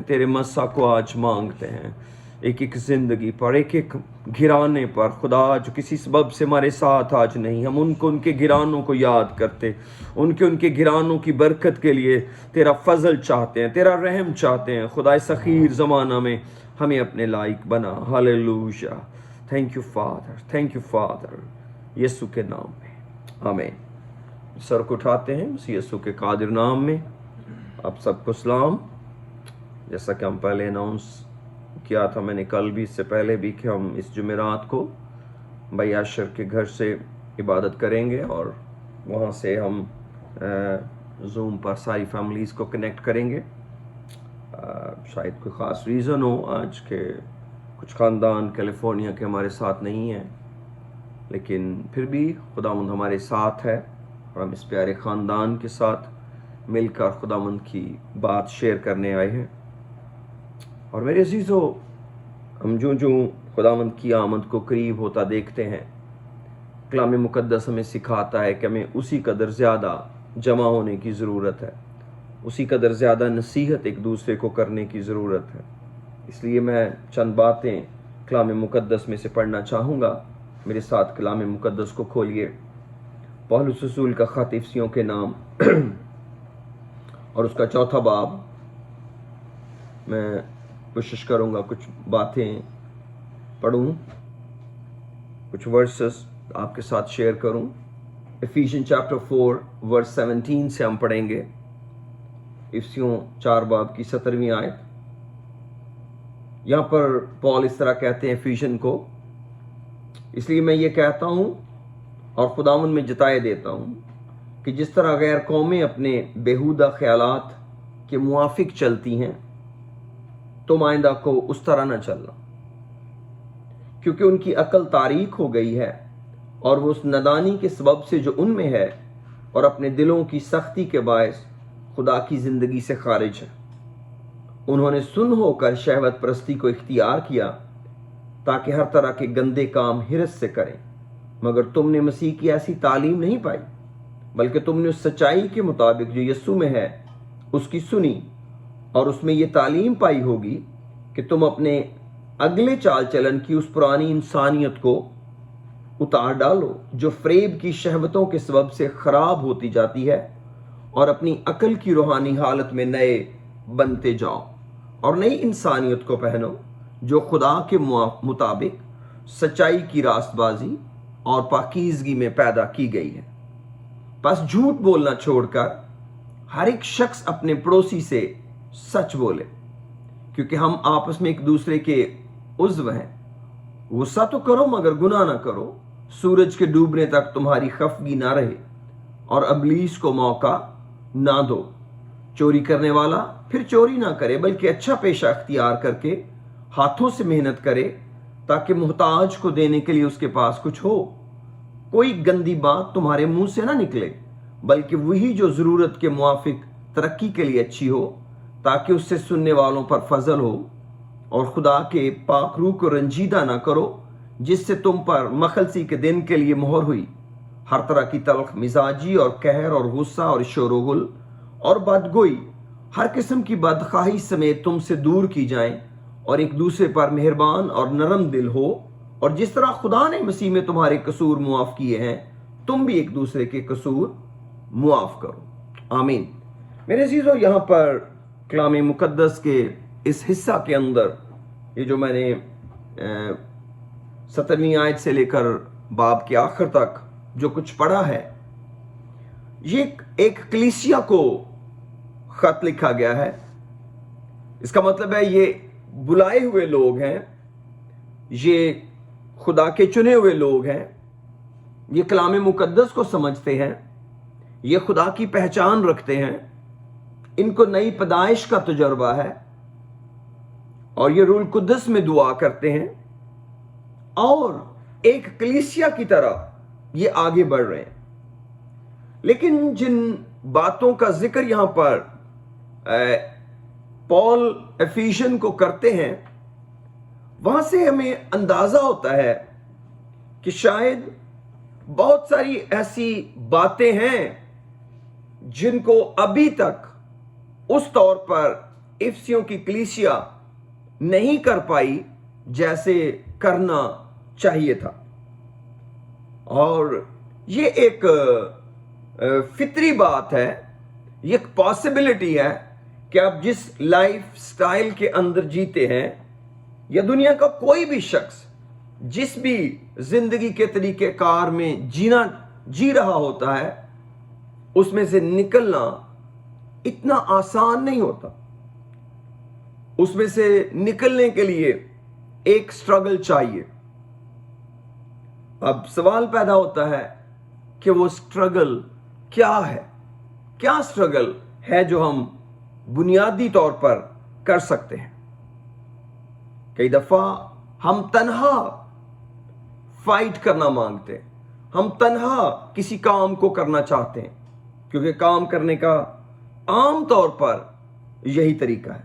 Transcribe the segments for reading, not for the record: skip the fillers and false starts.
तेरे मस्सा को आज मांगते हैं, एक एक ज़िंदगी पर, एक एक घिराने पर खुदा जो किसी सबब से हमारे साथ आज नहीं, हम उनके घिरानों को याद करते, उनके घिरानों की बरकत के लिए तेरा फजल चाहते हैं, तेरा रहम चाहते हैं। खुदा इस अखीर ज़माना में हमें अपने लायक बना। Hallelujah. Thank you father, thank you father, Yeshu के नाम में आमीन। सर को उठाते हैं उस यीशु के कादिर नाम में। आप सबको सलाम। जैसा कि हम पहले अनाउंस किया था, मैंने कल भी, इससे पहले भी, कि हम इस जुमेरात को भाई आशर के घर से इबादत करेंगे और वहाँ से हम ज़ूम पर सारी फैमिलीज़ को कनेक्ट करेंगे। शायद कोई ख़ास रीज़न हो आज के, कुछ ख़ानदान कैलिफोर्निया के हमारे साथ नहीं हैं, लेकिन फिर भी खुदावंद हमारे साथ है और हम इस प्यारे ख़ानदान के साथ मिलकर खुदावंद की बात शेयर करने आए हैं। और मेरे अजीज़ों, हम जो खुदावंद की आमद को करीब होता देखते हैं, कलाम मुक़द्दस हमें सिखाता है कि हमें उसी कदर ज़्यादा जमा होने की ज़रूरत है, उसी कदर ज़्यादा नसीहत एक दूसरे को करने की ज़रूरत है। इसलिए मैं चंद बातें कलाम मुक़द्दस में से पढ़ना चाहूँगा। मेरे साथ कलाम मुक़द्दस को खोलिए। पौलुस रसूल का ख़त इफिसियों के नाम और उसका 4 बाब। मैं कोशिश करूँगा कुछ बातें पढ़ूँ, कुछ वर्सेस आपके साथ शेयर करूँ। इफिशियन चैप्टर 4 वर्स 17 से हम पढ़ेंगे। इफिसियों 4 बाब की 17वीं आयत। यहाँ पर पॉल इस तरह कहते हैं इफिशियन को, इसलिए मैं ये कहता हूँ और खुदावंद में जताए देता हूँ कि जिस तरह गैर कौमें अपने बेहुदा ख्यालात के मुआफिक चलती हैं, तुम आइंदा को उस तरह न चलना, क्योंकि उनकी अकल तारीक हो गई है और वो उस नदानी के सबब से जो उनमें है और अपने दिलों की सख्ती के बायस खुदा की ज़िंदगी से खारिज है। उन्होंने सुन होकर शहवत परस्ती को इख्तियार किया ताकि हर तरह के गंदे काम हिरस से करें, मगर तुमने मसीह की ऐसी तालीम नहीं पाई, बल्कि तुमने उस सच्चाई के मुताबिक जो यीशु में है उसकी सुनी और उसमें ये तालीम पाई होगी कि तुम अपने अगले चाल चलन की उस पुरानी इंसानियत को उतार डालो जो फ़रेब की शहवतों के सबब से ख़राब होती जाती है, और अपनी अकल की रूहानी हालत में नए बनते जाओ और नई इंसानियत को पहनो जो खुदा के मुताबिक सच्चाई की रास्तबाजी और पाकीज़गी में पैदा की गई है। बस झूठ बोलना छोड़कर हर एक शख्स अपने पड़ोसी से सच बोले, क्योंकि हम आपस में एक दूसरे के उज़्व हैं। गुस्सा तो करो मगर गुनाह ना करो। सूरज के डूबने तक तुम्हारी खफगी ना रहे और इब्लीस को मौका ना दो। चोरी करने वाला फिर चोरी ना करे, बल्कि अच्छा पेशा अख्तियार करके हाथों से मेहनत करे, ताकि मुहताज को देने के लिए उसके पास कुछ हो। कोई गंदी बात तुम्हारे मुंह से ना निकले, बल्कि वही जो ज़रूरत के मुआफिक तरक्की के लिए अच्छी हो, ताकि उससे सुनने वालों पर फजल हो। और खुदा के पाक रूह को रंजीदा ना करो, जिससे तुम पर मखलसी के दिन के लिए मोहर हुई। हर तरह की तल्ख मिजाजी और कहर और गुस्सा और शोरगुल और बदगोई, हर किस्म की बदखाही समेत तुमसे दूर की जाए, और एक दूसरे पर मेहरबान और नरम दिल हो। और जिस तरह खुदा ने मसीह में तुम्हारे कसूर मुआफ किए हैं, तुम भी एक दूसरे के कसूर मुआफ करो। आमीन। मेरे अजीजों, यहाँ पर कलाम मुक़द्दस के इस हिस्सा के अंदर ये जो मैंने 17वीं आयत से लेकर बाब के आखिर तक जो कुछ पढ़ा है, ये एक कलीसिया को खत लिखा गया है। इसका मतलब है ये बुलाए हुए लोग हैं, ये खुदा के चुने हुए लोग हैं, ये कलाम मुक़द्दस को समझते हैं, ये खुदा की पहचान रखते हैं, इनको नई पैदाइश का तजुर्बा है और ये रूल कुद्दस में दुआ करते हैं और एक कलीसिया की तरह ये आगे बढ़ रहे हैं। लेकिन जिन बातों का जिक्र यहां पर पॉल एफिशियन को करते हैं, वहां से हमें अंदाजा होता है कि शायद बहुत सारी ऐसी बातें हैं जिनको अभी तक उस तौर पर इफसियों की कलीसिया नहीं कर पाई जैसे करना चाहिए था। और ये एक फितरी बात है, ये एक पॉसिबिलिटी है कि आप जिस लाइफ स्टाइल के अंदर जीते हैं, या दुनिया का कोई भी शख्स जिस भी जिंदगी के तरीके कार में जी रहा होता है, उसमें से निकलना इतना आसान नहीं होता। उसमें से निकलने के लिए एक स्ट्रगल चाहिए। अब सवाल पैदा होता है कि वो स्ट्रगल क्या है? क्या स्ट्रगल है जो हम बुनियादी तौर पर कर सकते हैं? कई दफा हम तन्हा फाइट करना मांगते हैं, हम तन्हा किसी काम को करना चाहते हैं, क्योंकि काम करने का आम तौर पर यही तरीका है।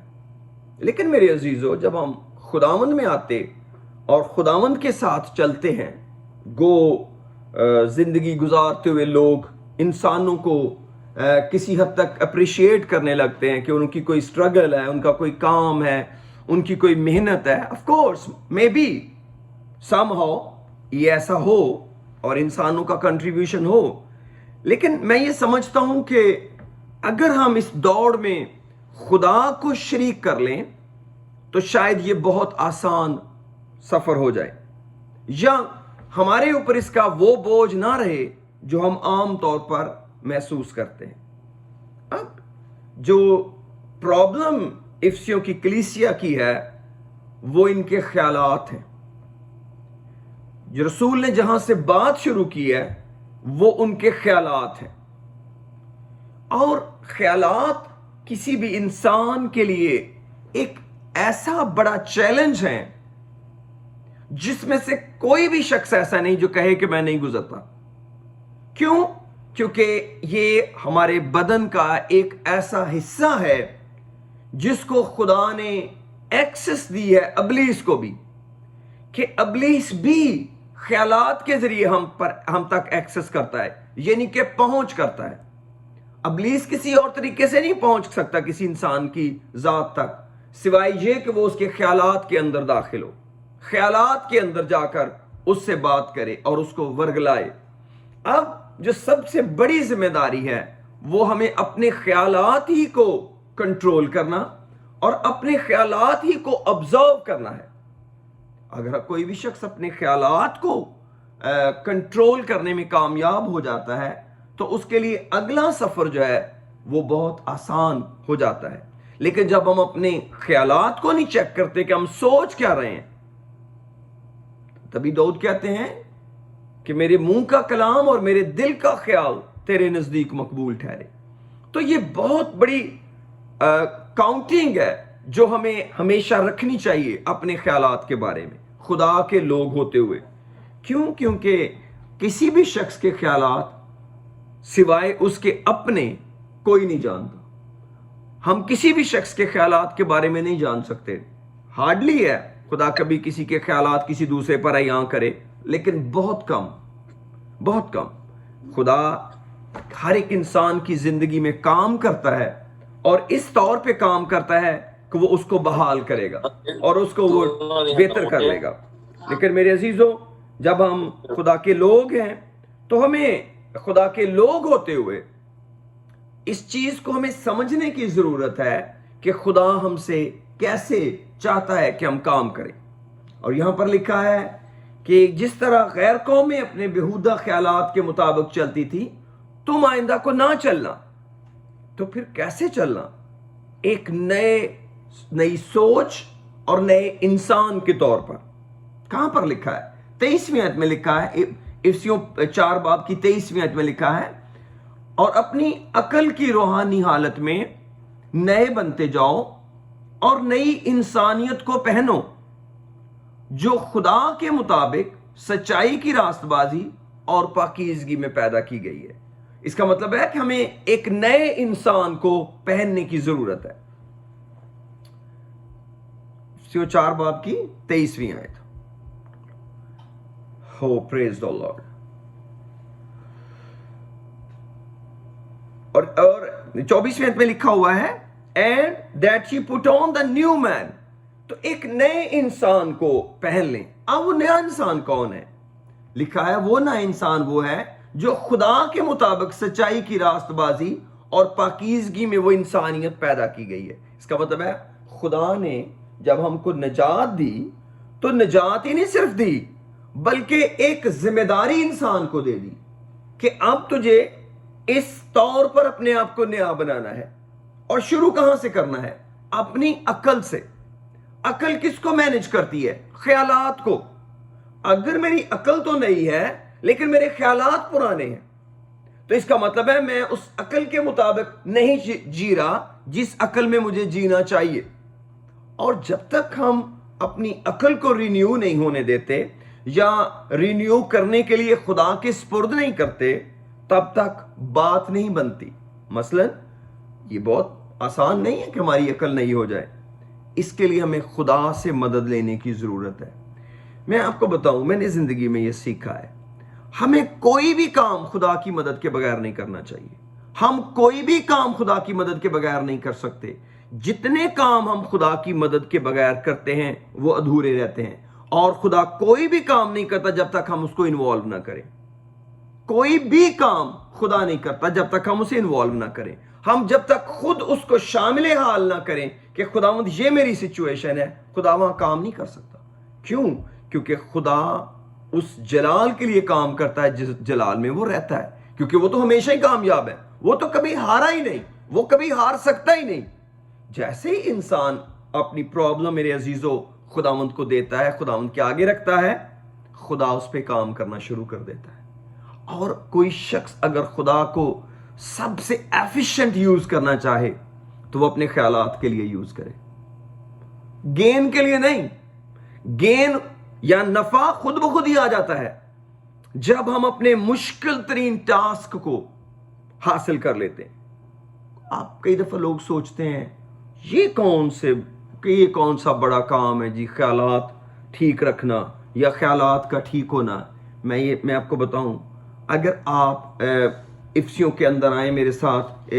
लेकिन मेरे अजीजों, जब हम खुदावंद में आते और खुदावंद के साथ चलते हैं, जिंदगी गुजारते हुए लोग इंसानों को किसी हद तक अप्रिशिएट करने लगते हैं कि उनकी कोई स्ट्रगल है, उनका कोई काम है, उनकी कोई मेहनत है। Of course may be somehow ये ऐसा हो और इंसानों का कंट्रीब्यूशन हो, लेकिन मैं ये समझता हूं कि अगर हम इस दौड़ में खुदा को शरीक कर लें तो शायद ये बहुत आसान सफर हो जाए, या हमारे ऊपर इसका वो बोझ ना रहे जो हम आम तौर पर महसूस करते हैं। अब जो प्रॉब्लम इफसियों की कलीसिया की है वो इनके ख्यालात हैं। जो रसूल ने जहां से बात शुरू की है वो उनके ख्यालात हैं, और ख्यालात किसी भी इंसान के लिए एक ऐसा बड़ा चैलेंज है जिसमें से कोई भी शख्स ऐसा नहीं जो कहे कि मैं नहीं गुजरता। क्यों? क्योंकि ये हमारे बदन का एक ऐसा हिस्सा है जिसको खुदा ने एक्सेस दी है अबलीस को भी, कि अबलीस भी ख्यालात के जरिए हम तक एक्सेस करता है, यानी कि पहुंच करता है। अबलीस किसी और तरीके से नहीं पहुंच सकता किसी इंसान की जात तक, सिवाय ये कि वो उसके ख्यालात के अंदर दाखिल हो, ख्यालात के अंदर जाकर उससे बात करे और उसको वर्गलाए। अब जो सबसे बड़ी जिम्मेदारी है वो हमें अपने ख्यालात ही को कंट्रोल करना और अपने ख्यालात ही को ऑब्जर्व करना है। अगर कोई भी शख्स अपने ख्यालात को कंट्रोल करने में कामयाब हो जाता है तो उसके लिए अगला सफर जो है वो बहुत आसान हो जाता है। लेकिन जब हम अपने ख्यालात को नहीं चेक करते कि हम सोच क्या रहे हैं, तभी दाऊद कहते हैं कि मेरे मुंह का कलाम और मेरे दिल का ख्याल तेरे नजदीक मकबूल ठहरे। तो ये बहुत बड़ी काउंटिंग है जो हमें हमेशा रखनी चाहिए अपने ख्यालात के बारे में, खुदा के लोग होते हुए। क्यों? क्योंकि किसी भी शख्स के ख्यालात सिवाय उसके अपने कोई नहीं जानता। हम किसी भी शख्स के ख्यालात के बारे में नहीं जान सकते। हार्डली है खुदा कभी किसी के ख्यालात किसी दूसरे पर अयां करे, लेकिन बहुत कम, बहुत कम। खुदा हर एक इंसान की जिंदगी में काम करता है और इस तौर पे काम करता है कि वो उसको बहाल करेगा और उसको वो बेहतर कर लेगा। लेकिन मेरे अजीजों, जब हम खुदा के लोग हैं तो हमें खुदा के लोग होते हुए इस चीज को हमें समझने की जरूरत है कि खुदा हमसे कैसे चाहता है कि हम काम करें। और यहां पर लिखा है कि जिस तरह गैर कौमें अपने बेहुदा ख्यालात के मुताबिक चलती थी, तुम आइंदा को ना चलना। तो फिर कैसे चलना? एक नई सोच और नए इंसान के तौर पर। कहां पर लिखा है? 23वीं आयत में लिखा है, इफसियों 4 बाब की 23वीं आयत में लिखा है, और अपनी अकल की रूहानी हालत में नए बनते जाओ और नई इंसानियत को पहनो जो खुदा के मुताबिक सच्चाई की रास्तबाजी और पाकीज़गी में पैदा की गई है। इसका मतलब है कि हमें एक नए इंसान को पहनने की जरूरत है। 4 बाब की 23वीं आयत। हो प्रेज द लॉर्ड। और 24वीं आयत में लिखा हुआ है and that ye put on the new man, तो एक नए इंसान को पहन लें। अब वो नया इंसान कौन है? लिखा है वो नया इंसान वो है जो खुदा के मुताबिक सच्चाई की रास्तबाजी और पाकीज़गी में वो इंसानियत पैदा की गई है। इसका मतलब है खुदा ने जब हमको निजात दी तो निजात ही नहीं सिर्फ दी बल्कि एक जिम्मेदारी इंसान को दे दी कि अब तुझे इस तौर पर अपने आप को नया बनाना है। और शुरू कहां से करना है? अपनी अकल से। अकल किसको मैनेज करती है? ख्यालात को। अगर मेरी अकल तो नई है लेकिन मेरे ख्यालात पुराने हैं तो इसका मतलब है मैं उस अकल के मुताबिक नहीं जी रहा जिस अकल में मुझे जीना चाहिए। और जब तक हम अपनी अकल को रिन्यू नहीं होने देते या रिन्यू करने के लिए खुदा के स्पुर्द नहीं करते तब तक बात नहीं बनती। मसलन ये बहुत आसान नहीं है कि हमारी अकल नहीं हो जाए, इसके लिए हमें खुदा से मदद लेने की जरूरत है। मैं आपको बताऊं, मैंने जिंदगी में ये सीखा है, हमें कोई भी काम खुदा की मदद के बगैर नहीं करना चाहिए। हम कोई भी काम खुदा की मदद के बगैर नहीं कर सकते। जितने काम हम खुदा की मदद के बगैर करते हैं वो अधूरे रहते हैं। और खुदा कोई भी काम नहीं करता जब तक हम उसको इन्वॉल्व ना करें। कोई भी काम खुदा नहीं करता जब तक हम उसे इन्वॉल्व ना करें। हम जब तक खुद उसको शामिल हाल ना करें कि खुदावंद ये मेरी सिचुएशन है, खुदा वहां काम नहीं कर सकता। क्यों? क्योंकि खुदा उस जलाल के लिए काम करता है जिस जलाल में वो रहता है, क्योंकि वो तो हमेशा ही कामयाब है। वो तो कभी हारा ही नहीं, वो कभी हार सकता ही नहीं। जैसे ही इंसान अपनी प्रॉब्लम मेरे अजीजों खुदावंद को देता है, खुदावंद के आगे रखता है, खुदा उस पर काम करना शुरू कर देता है। और कोई शख्स अगर खुदा को सबसे एफिशिएंट यूज करना चाहे तो वो अपने ख्यालात के लिए यूज करे, गेन के लिए नहीं। गेन या नफा खुद ब खुद ही आ जाता है जब हम अपने मुश्किल तरीन टास्क को हासिल कर लेते हैं। आप कई दफा लोग सोचते हैं ये कौन सा बड़ा काम है जी, ख्यालात ठीक रखना या ख्यालात का ठीक होना। मैं आपको बताऊं, अगर आप इफ्सियों के अंदर आए मेरे साथ,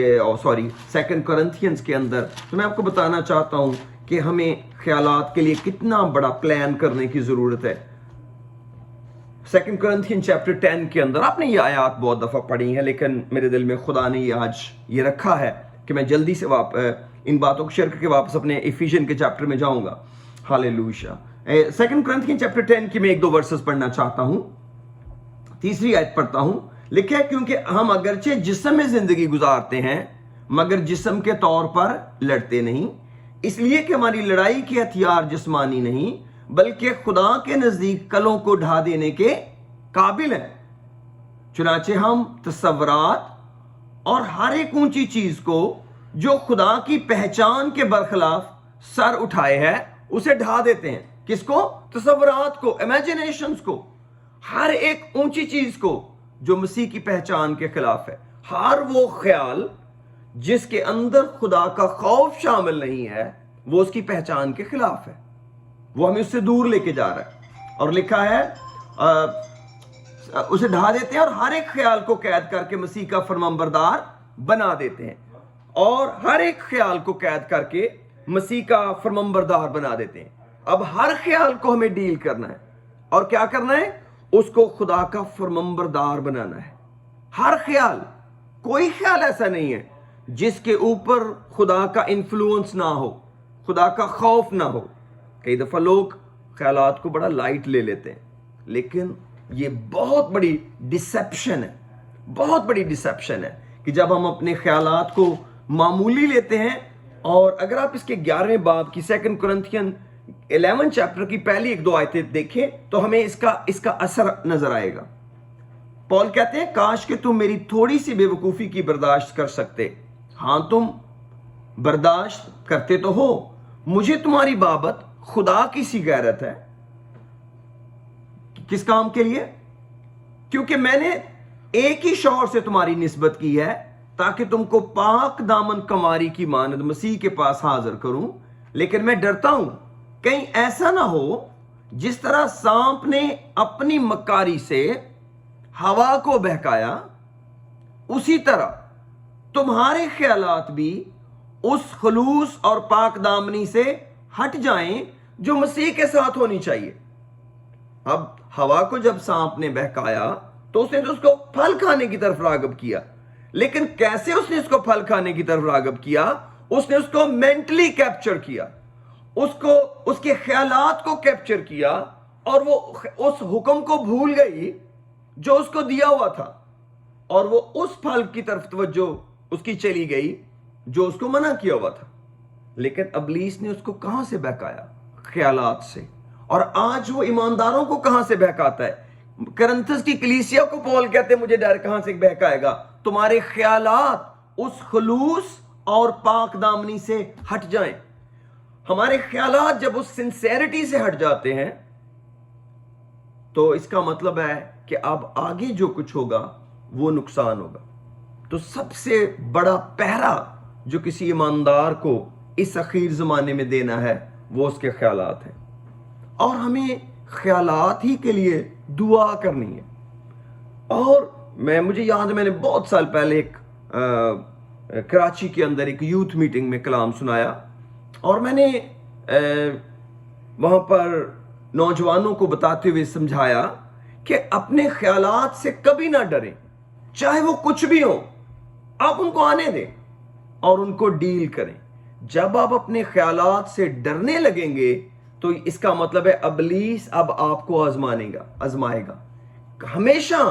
सेकंड कोरिंथियंस के अंदर, तो मैं आपको बताना चाहता हूं कि हमें ख्यालात के लिए कितना बड़ा प्लान करने की जरूरत है। सेकंड कोरिंथियन चैप्टर 10 के अंदर आपने ये आयत बहुत दफा पढ़ी है, लेकिन मेरे दिल में खुदा ने ये आज ये रखा है कि मैं जल्दी से इन बातों को शेयर करके वापस अपने इफिशियन के चैप्टर में जाऊंगा। हालेलुया। सेकंड कोरिंथियन चैप्टर 10 की मैं 1-2 वर्सेस पढ़ना चाहता हूं। 3री आयत पढ़ता हूं। लिखा है, क्योंकि हम अगरचे जिस्म में जिंदगी गुजारते हैं मगर जिस्म के तौर पर लड़ते नहीं, इसलिए कि हमारी लड़ाई के हथियार जिस्मानी नहीं बल्कि खुदा के नजदीक कलों को ढा देने के काबिल हैं। चुनाचे हम तसव्वुरात और हर एक ऊंची चीज को जो खुदा की पहचान के बरखिलाफ सर उठाए है उसे ढा देते हैं। किसको? तसव्वुरात को, इमेजिनेशंस को, हर एक ऊंची चीज को जो मसीह की पहचान के खिलाफ है। हर वो ख्याल जिसके अंदर खुदा का खौफ शामिल नहीं है वो उसकी पहचान के खिलाफ है, वो हमें उससे दूर लेके जा रहा है। और लिखा है उसे ढा देते हैं और हर एक ख्याल को कैद करके मसीह का फरमानबरदार बना देते हैं। और हर एक ख्याल को कैद करके मसीह का फरमानबरदार बना देते हैं। अब हर ख्याल को हमें डील करना है और क्या करना है? उसको खुदा का फरमानबरदार बनाना है। हर ख्याल, कोई ख्याल ऐसा नहीं है जिसके ऊपर खुदा का इन्फ्लुएंस ना हो, खुदा का खौफ ना हो। कई दफा लोग ख्यालात को बड़ा लाइट ले लेते हैं, लेकिन ये बहुत बड़ी डिसेप्शन है, बहुत बड़ी डिसेप्शन है कि जब हम अपने ख्यालात को मामूली लेते हैं। और अगर आप इसके 11वें बाब की सेकंड कोरिंथियन 11 चैप्टर की पहली 1-2 आयतें देखें तो हमें इसका असर नजर आएगा। पौल कहते हैं, काश कि तुम मेरी थोड़ी सी बेवकूफी की बर्दाश्त कर सकते। हां, तुम बर्दाश्त करते तो हो। मुझे तुम्हारी बाबत खुदा की सी गैरत है। किस काम के लिए? क्योंकि मैंने एक ही शौहर से तुम्हारी निस्बत की है ताकि तुमको पाक दामन कमारी की मानद मसीह के पास हाजिर करूं। लेकिन मैं डरता हूं कहीं ऐसा ना हो जिस तरह सांप ने अपनी मक्कारी से हवा को बहकाया, उसी तरह तुम्हारे ख्यालात भी उस खलूस और पाक दामनी से हट जाएं जो मसीह के साथ होनी चाहिए। अब हवा को जब सांप ने बहकाया तो उसने तो उसको फल खाने की तरफ रागब किया, लेकिन कैसे उसने उसको फल खाने की तरफ रागब किया? उसने उसको मेंटली कैप्चर किया, उसको उसके ख्यालात को कैप्चर किया, और वो उस हुक्म को भूल गई जो उसको दिया हुआ था, और वो उस फल की तरफ तवज्जो उसकी चली गई जो उसको मना किया हुआ था। लेकिन इब्लीस ने उसको कहां से बहकाया? ख्यालात से। और आज वो ईमानदारों को कहां से बहकाता है? करंथस की कलीसिया को पौल कहते हैं मुझे डर कहां से बहकाएगा? तुम्हारे ख्यालात उस खलूस और पाक दामनी से हट जाएं। हमारे ख्यालात जब उस सिंसेरिटी से हट जाते हैं तो इसका मतलब है कि अब आगे जो कुछ होगा वो नुकसान होगा। तो सबसे बड़ा पहरा जो किसी ईमानदार को इस अखीर जमाने में देना है वो उसके ख्यालात हैं, और हमें ख्यालात ही के लिए दुआ करनी है। और मुझे याद है मैंने बहुत साल पहले एक कराची के अंदर एक यूथ मीटिंग में कलाम सुनाया, और मैंने वहां पर नौजवानों को बताते हुए समझाया कि अपने ख्यालात से कभी ना डरें, चाहे वो कुछ भी हो, आप उनको आने दें और उनको डील करें। जब आप अपने ख्यालात से डरने लगेंगे तो इसका मतलब है इब्लीस अब आपको आजमाएगा। हमेशा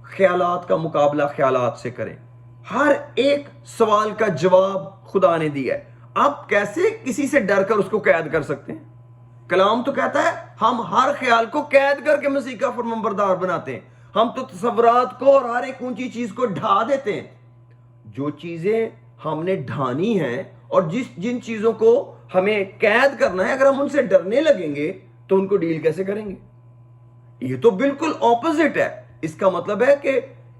ख्यालात का मुकाबला ख्यालात से करें। हर एक सवाल का जवाब खुदा ने दिया है। आप कैसे किसी से डरकर उसको कैद कर सकते हैं? कलाम तो कहता है हम हर ख्याल को कैद करके मसीह का फरमाबरदार बनाते हैं। हम तो तसव्वुरात को और हर एक ऊंची चीज को ढा देते हैं। जो चीजें हमने ढानी हैं और जिन चीजों को हमें कैद करना है, अगर हम उनसे डरने लगेंगे तो उनको डील कैसे करेंगे? ये तो बिल्कुल ऑपोजिट है। इसका मतलब है कि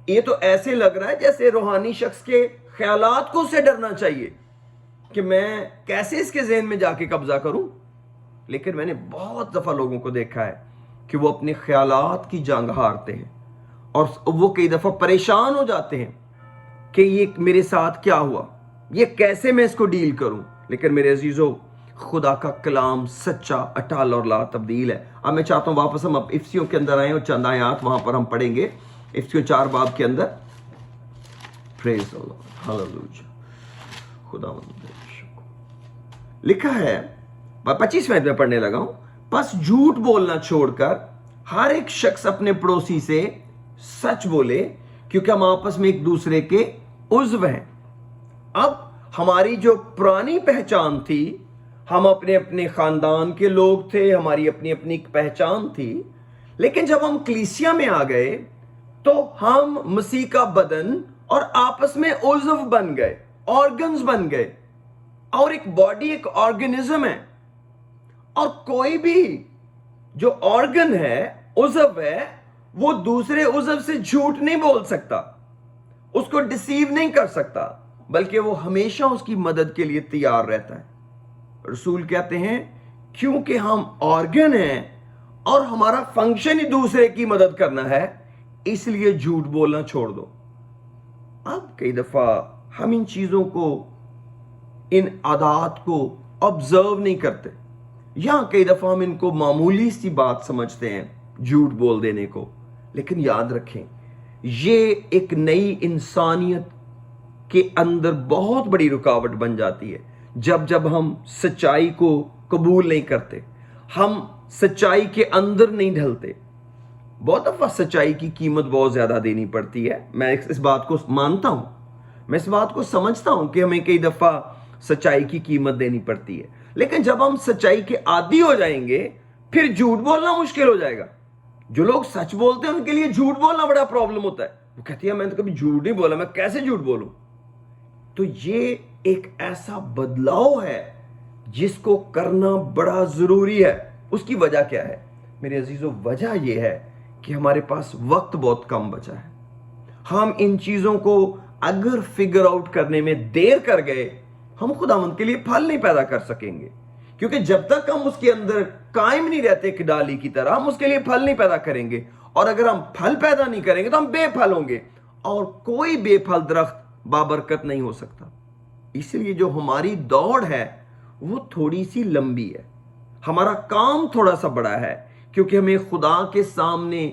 ये तो ऐसे लग रहा है जैसे रूहानी शख्स के ख्यालात को उससे डरना चाहिए कि मैं कैसे इसके ज़हन में जाके कब्जा करूं। लेकिन मैंने बहुत दफा लोगों को देखा है कि वो अपने ख्यालात की जंग हारते हैं और वो कई दफा परेशान हो जाते हैं कि ये मेरे साथ क्या हुआ, ये कैसे मैं इसको डील करूं। लेकिन मेरे अजीजों, खुदा का कलाम सच्चा, अटल और ला तब्दील है। अब मैं चाहता हूं वापस हम इफ्सियों के अंदर आए और चंद आयात वहां पर हम पढ़ेंगे। इफ्सियों 4 बाब के अंदर। प्रेज द लॉर्ड, हालेलुया, खुदा लिखा है 25वें में पढ़ने लगा हूं। बस झूठ बोलना छोड़कर हर एक शख्स अपने पड़ोसी से सच बोले, क्योंकि हम आपस में एक दूसरे के उज़्व हैं। अब हमारी जो पुरानी पहचान थी, हम अपने अपने खानदान के लोग थे, हमारी अपनी अपनी पहचान थी। लेकिन जब हम कलीसिया में आ गए तो हम मसीह का बदन और आपस में उज़्व बन गए, ऑर्गन्स बन गए। और एक बॉडी एक ऑर्गेनिज्म है, और कोई भी जो ऑर्गन है, उज़्व है, वो दूसरे उज़्व से झूठ नहीं बोल सकता, उसको डिसीव नहीं कर सकता, बल्कि वो हमेशा उसकी मदद के लिए तैयार रहता है। रसूल कहते हैं क्योंकि हम ऑर्गन हैं और हमारा फंक्शन ही दूसरे की मदद करना है, इसलिए झूठ बोलना छोड़ दो। अब कई दफा हम इन चीजों को, इन आदात को ऑब्जर्व नहीं करते, या कई दफा हम इनको मामूली सी बात समझते हैं, झूठ बोल देने को। लेकिन याद रखें, ये एक नई इंसानियत के अंदर बहुत बड़ी रुकावट बन जाती है जब हम सच्चाई को कबूल नहीं करते, हम सच्चाई के अंदर नहीं ढलते। बहुत दफा सच्चाई की कीमत बहुत ज्यादा देनी पड़ती है। मैं इस बात को मानता हूं, मैं इस बात को समझता हूं कि हमें कई दफा सच्चाई की कीमत देनी पड़ती है। लेकिन जब हम सच्चाई के आदी हो जाएंगे, फिर झूठ बोलना मुश्किल हो जाएगा। जो लोग सच बोलते हैं उनके लिए झूठ बोलना बड़ा प्रॉब्लम होता है। वो कहती है मैंने तो कभी झूठ नहीं बोला, मैं कैसे झूठ बोलूं? तो ये एक ऐसा बदलाव है जिसको करना बड़ा जरूरी है। उसकी वजह क्या है मेरे अजीजों? वजह यह है कि हमारे पास वक्त बहुत कम बचा है। हम इन चीजों को अगर फिगर आउट करने में देर कर गए, हम खुदावंद के लिए फल नहीं पैदा कर सकेंगे। क्योंकि जब तक हम उसके अंदर कायम नहीं रहते कि डाली की तरह, हम उसके लिए फल नहीं पैदा करेंगे। और अगर हम फल पैदा नहीं करेंगे तो हम बेफल होंगे, और कोई बेफल दरख्त बाबरकत नहीं हो सकता। اس لیے جو ہماری دوڑ ہے وہ تھوڑی سی لمبی ہے، ہمارا کام تھوڑا سا بڑا ہے، کیونکہ ہمیں خدا کے سامنے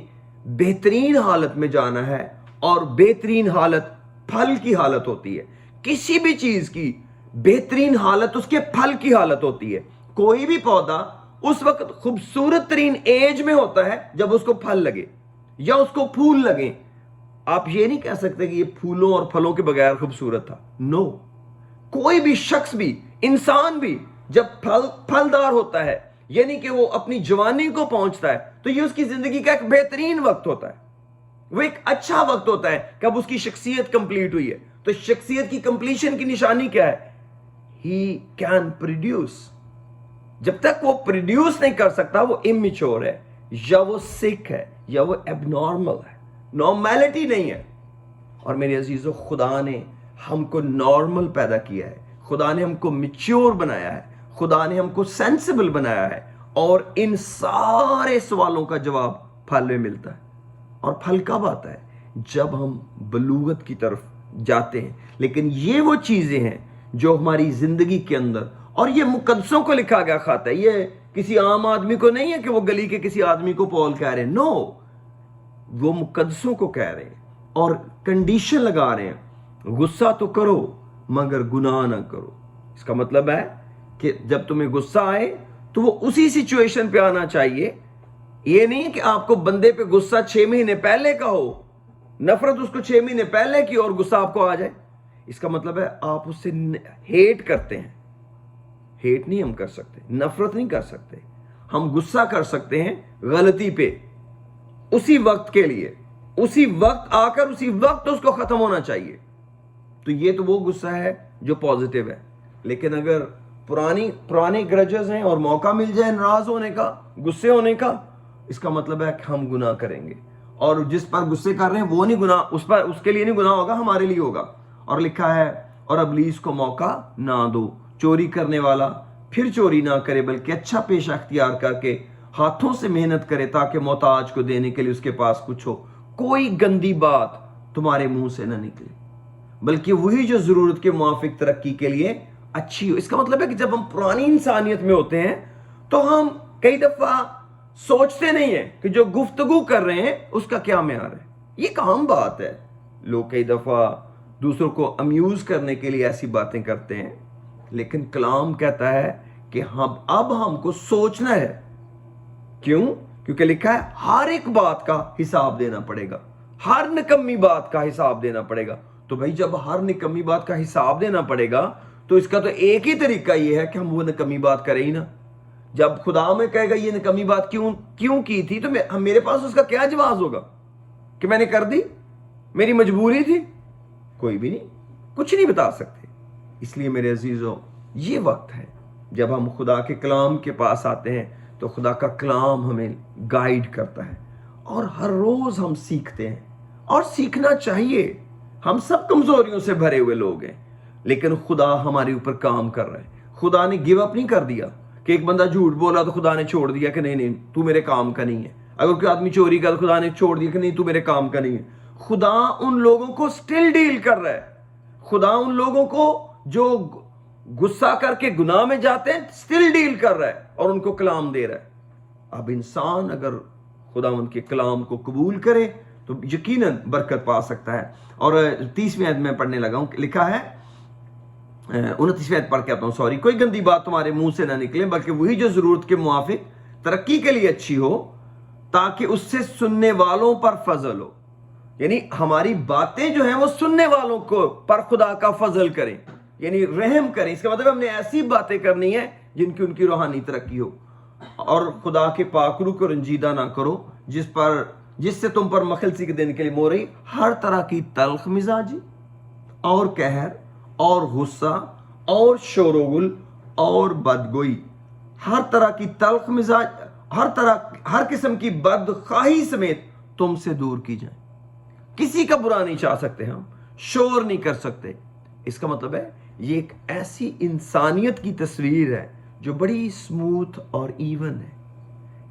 بہترین حالت میں جانا ہے، اور بہترین حالت پھل کی حالت ہوتی ہے۔ کسی بھی چیز کی بہترین حالت اس کے پھل کی حالت ہوتی ہے۔ کوئی بھی پودا اس وقت خوبصورت ترین ایج میں ہوتا ہے جب اس کو پھل لگے یا اس کو پھول لگے۔ آپ یہ نہیں کہہ سکتے کہ یہ پھولوں اور پھلوں کے بغیر خوبصورت تھا، نو۔ کوئی بھی شخص بھی، انسان بھی جب پھلدار ہوتا ہے، یعنی کہ وہ اپنی جوانی کو پہنچتا ہے، تو یہ اس کی زندگی کا ایک بہترین وقت ہوتا ہے، وہ ایک اچھا وقت ہوتا ہے کب اس کی شخصیت کمپلیٹ ہوئی ہے۔ تو شخصیت کی کمپلیشن کی نشانی کیا ہے؟ He can produce. جب تک وہ پروڈیوس نہیں کر سکتا وہ امیچور ہے، یا وہ سک ہے، یا وہ ایب نارمل ہے، نارمیلٹی نہیں ہے۔ اور میرے عزیزو، خدا نے ہم کو نارمل پیدا کیا ہے، خدا نے ہم کو میچور بنایا ہے، خدا نے ہم کو سینسیبل بنایا ہے، اور ان سارے سوالوں کا جواب پھل میں ملتا ہے۔ اور پھل کب آتا ہے؟ جب ہم بلوغت کی طرف جاتے ہیں۔ لیکن یہ وہ چیزیں ہیں جو ہماری زندگی کے اندر، اور یہ مقدسوں کو لکھا گیا خط ہے، یہ کسی عام آدمی کو نہیں ہے کہ وہ گلی کے کسی آدمی کو پول کہہ رہے ہیں، نو، وہ مقدسوں کو کہہ رہے ہیں، اور کنڈیشن لگا رہے ہیں، غصہ تو کرو مگر گناہ نہ کرو۔ اس کا مطلب ہے کہ جب تمہیں غصہ آئے تو وہ اسی سچویشن پہ آنا چاہیے، یہ نہیں کہ آپ کو بندے پہ غصہ 6 مہینے پہلے کا ہو، نفرت اس کو 6 مہینے پہلے کی اور غصہ آپ کو آ جائے۔ اس کا مطلب ہے آپ اس سے ہیٹ کرتے ہیں۔ ہیٹ نہیں ہم کر سکتے، نفرت نہیں کر سکتے، ہم غصہ کر سکتے ہیں غلطی پہ، اسی وقت کے لیے، اسی وقت آ کر اسی وقت اس کو ختم ہونا چاہیے۔ تو یہ تو وہ غصہ ہے جو پازیٹیو ہے۔ لیکن اگر پرانے گرجز ہیں اور موقع مل جائے ناراض ہونے کا، غصے ہونے کا، اس کا مطلب ہے کہ ہم گناہ کریں گے، اور جس پر غصے کر رہے ہیں وہ نہیں گناہ، اس کے لیے نہیں گناہ ہوگا، ہمارے لیے ہوگا۔ اور لکھا ہے، اور ابلیس کو موقع نہ دو۔ چوری کرنے والا پھر چوری نہ کرے، بلکہ اچھا پیشہ اختیار کر کے ہاتھوں سے محنت کرے، تاکہ محتاج کو دینے کے لیے اس کے پاس کچھ ہو۔ کوئی گندی بات تمہارے منہ سے نہ نکلے، بلکہ وہی جو ضرورت کے موافق ترقی کے لیے اچھی ہو۔ اس کا مطلب ہے کہ جب ہم پرانی انسانیت میں ہوتے ہیں تو ہم کئی دفعہ سوچتے نہیں ہیں کہ جو گفتگو کر رہے ہیں اس کا کیا معیار ہے۔ یہ ایک عام بات ہے، لوگ کئی دفعہ دوسروں کو امیوز کرنے کے لیے ایسی باتیں کرتے ہیں، لیکن کلام کہتا ہے کہ اب ہم کو سوچنا ہے۔ کیوں؟ کیونکہ لکھا ہے ہر ایک بات کا حساب دینا پڑے گا، ہر نکمی بات کا حساب دینا پڑے گا۔ تو بھائی جب ہر نکمی بات کا حساب دینا پڑے گا تو اس کا تو ایک ہی طریقہ یہ ہے کہ ہم وہ نکمی بات کریں ہی نا۔ جب خدا میں کہے گا یہ نکمی بات کیوں کی تھی، تو میرے پاس اس کا کیا جواز ہوگا کہ میں نے کر دی، میری مجبوری تھی؟ کوئی بھی نہیں، کچھ نہیں بتا سکتے۔ اس لیے میرے عزیزو، یہ وقت ہے جب ہم خدا کے کلام کے پاس آتے ہیں تو خدا کا کلام ہمیں گائیڈ کرتا ہے، اور ہر روز ہم سیکھتے ہیں، اور سیکھنا چاہیے۔ ہم سب کمزوریوں سے بھرے ہوئے لوگ ہیں، لیکن خدا ہمارے اوپر کام کر رہا ہے۔ خدا نے گیو اپ نہیں کر دیا کہ ایک بندہ جھوٹ بولا تو خدا نے چھوڑ دیا کہ نہیں تو میرے کام کا نہیں ہے۔ اگر کوئی آدمی چوری کر تو خدا نے چھوڑ دیا کہ نہیں تو میرے کام کا نہیں ہے۔ خدا ان لوگوں کو سٹل ڈیل کر رہا ہے۔ خدا ان لوگوں کو جو غصہ کر کے گناہ میں جاتے ہیں سٹل ڈیل کر رہا ہے، اور ان کو کلام دے رہا ہے۔ اب انسان اگر خدا ان کے کلام کو قبول کرے تو یقیناً برکت پا سکتا ہے۔ اور 30ویں آیت میں پڑھنے لگا ہوں، لکھا ہے 29ویں آیت پڑھ کے آتا ہوں، سوری، کوئی گندی بات تمہارے منہ سے نہ نکلے، بلکہ وہی جو ضرورت کے موافق ترقی کے لیے اچھی ہو، تاکہ اس سے سننے والوں پر فضل ہو۔ یعنی ہماری باتیں جو ہیں وہ سننے والوں کو پر خدا کا فضل کریں، یعنی رحم کریں۔ اس کا مطلب ہم نے ایسی باتیں کرنی ہے جن کی ان کی روحانی ترقی ہو، اور خدا کے پاک روح کو رنجیدہ نہ کرو، جس سے تم پر مخلصی کے دن کے لیے مورئی ہر طرح کی تلخ مزاجی اور قہر اور غصہ اور شور و غل اور بدگوئی، ہر طرح کی تلخ مزاج، ہر قسم کی بدخواہی سمیت تم سے دور کی جائیں۔ کسی کا برا نہیں چاہ سکتے، ہم شور نہیں کر سکتے۔ اس کا مطلب ہے یہ ایک ایسی انسانیت کی تصویر ہے جو بڑی سموتھ اور ایون ہے،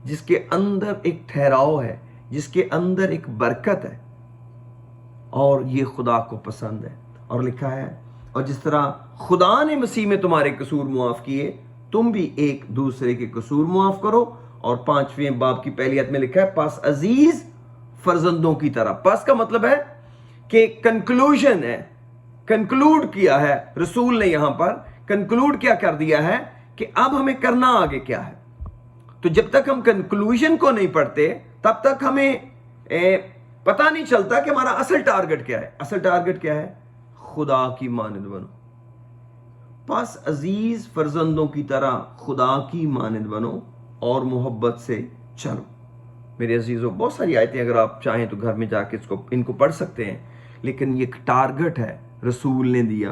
جس کے اندر ایک ٹھہراؤ ہے، جس کے اندر ایک برکت ہے، اور یہ خدا کو پسند ہے۔ اور لکھا ہے، اور جس طرح خدا نے مسیح میں تمہارے قصور معاف کیے، تم بھی ایک دوسرے کے قصور معاف کرو۔ اور 5ویں باب کی پہلی آیت میں لکھا ہے پس عزیز فرزندوں کی طرح۔ پس کا مطلب ہے کہ کنکلوژن ہے، کنکلوڈ کیا ہے رسول نے، یہاں پر کنکلوڈ کیا کر دیا ہے کہ اب ہمیں کرنا آگے کیا ہے۔ تو جب تک ہم کنکلوژن کو نہیں پڑھتے تب تک ہمیں پتہ نہیں چلتا کہ ہمارا اصل ٹارگٹ کیا ہے۔ اصل ٹارگٹ کیا ہے؟ خدا کی مانند بنو۔ پس عزیز فرزندوں کی طرح خدا کی مانند بنو اور محبت سے چلو۔ میرے عزیزوں، بہت ساری آیتیں اگر آپ چاہیں تو گھر میں جا کے ان کو پڑھ سکتے ہیں، لیکن یہ ایک ٹارگٹ ہے رسول نے دیا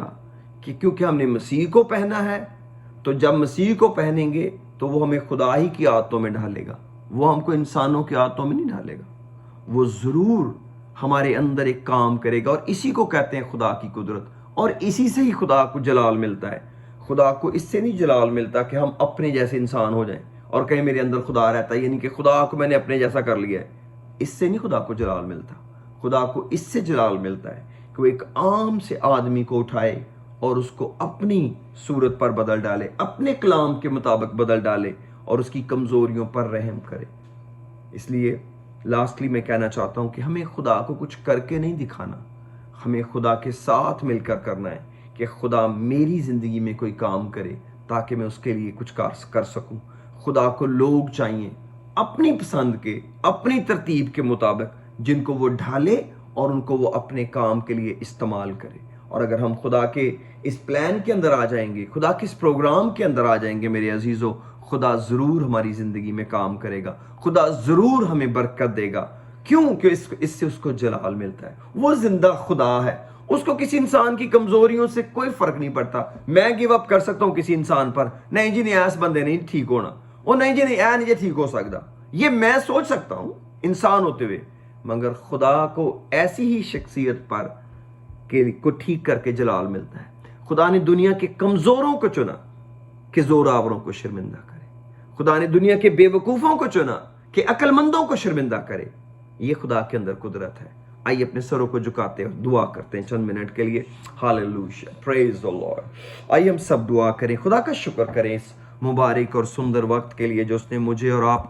کہ کیونکہ ہم نے مسیح کو پہنا ہے، تو جب مسیح کو پہنیں گے تو وہ ہمیں خدا ہی کی عادتوں میں ڈھالے گا، وہ ہم کو انسانوں کی عادتوں میں نہیں ڈھالے گا، وہ ضرور ہمارے اندر ایک کام کرے گا۔ اور اسی کو کہتے ہیں خدا کی قدرت، اور اسی سے ہی خدا کو جلال ملتا ہے۔ خدا کو اس سے نہیں جلال ملتا کہ ہم اپنے جیسے انسان ہو جائیں اور کہیں میرے اندر خدا رہتا ہے، یعنی کہ خدا کو میں نے اپنے جیسا کر لیا ہے۔ اس سے نہیں خدا کو جلال ملتا۔ خدا کو اس سے جلال ملتا ہے کہ وہ ایک عام سے آدمی کو اٹھائے اور اس کو اپنی صورت پر بدل ڈالے، اپنے کلام کے مطابق بدل ڈالے اور اس کی کمزوریوں پر رحم کرے۔ اس لیے لاسٹلی میں کہنا چاہتا ہوں کہ ہمیں خدا کو کچھ کر کے نہیں دکھانا، ہمیں خدا کے ساتھ مل کر کرنا ہے کہ خدا میری زندگی میں کوئی کام کرے تاکہ میں اس کے لیے کچھ کر سکوں۔ خدا کو لوگ چاہیے اپنی پسند کے، اپنی ترتیب کے مطابق، جن کو وہ ڈھالے اور ان کو وہ اپنے کام کے لیے استعمال کرے۔ اور اگر ہم خدا کے اس پلان کے اندر آ جائیں گے، خدا کے اس پروگرام کے اندر آ جائیں گے میرے عزیزو، خدا ضرور ہماری زندگی میں کام کرے گا، خدا ضرور ہمیں برکت دے گا۔ کیوں؟ کہ اس سے اس کو جلال ملتا ہے۔ وہ زندہ خدا ہے، اس کو کسی انسان کی کمزوریوں سے کوئی فرق نہیں پڑتا۔ میں گیو اپ کر سکتا ہوں کسی انسان پر، نہیں جی نہیں ایس بندے نہیں ٹھیک ہونا، وہ نہیں جی نہیں اے نہیں جی ٹھیک ہو سکتا، یہ میں سوچ سکتا ہوں انسان ہوتے ہوئے، مگر خدا کو ایسی ہی شخصیت پر کو ٹھیک کر کے جلال ملتا ہے۔ خدا نے دنیا کے کمزوروں کو چنا کہ زوراوروں کو شرمندہ کرے، خدا نے دنیا کے بے وقوفوں کو چنا کہ عقل مندوں کو شرمندہ کرے۔ یہ خدا کے اندر قدرت ہے۔ آئیے اپنے سروں کو جھکاتے ہیں، دعا کرتے ہیں چند منٹ کے لیے۔ ہاللیلویا، پریز دی لارڈ۔ آئیے ہم سب دعا کریں، خدا کا شکر کریں اس مبارک اور سندر وقت کے لیے جو اس نے مجھے اور آپ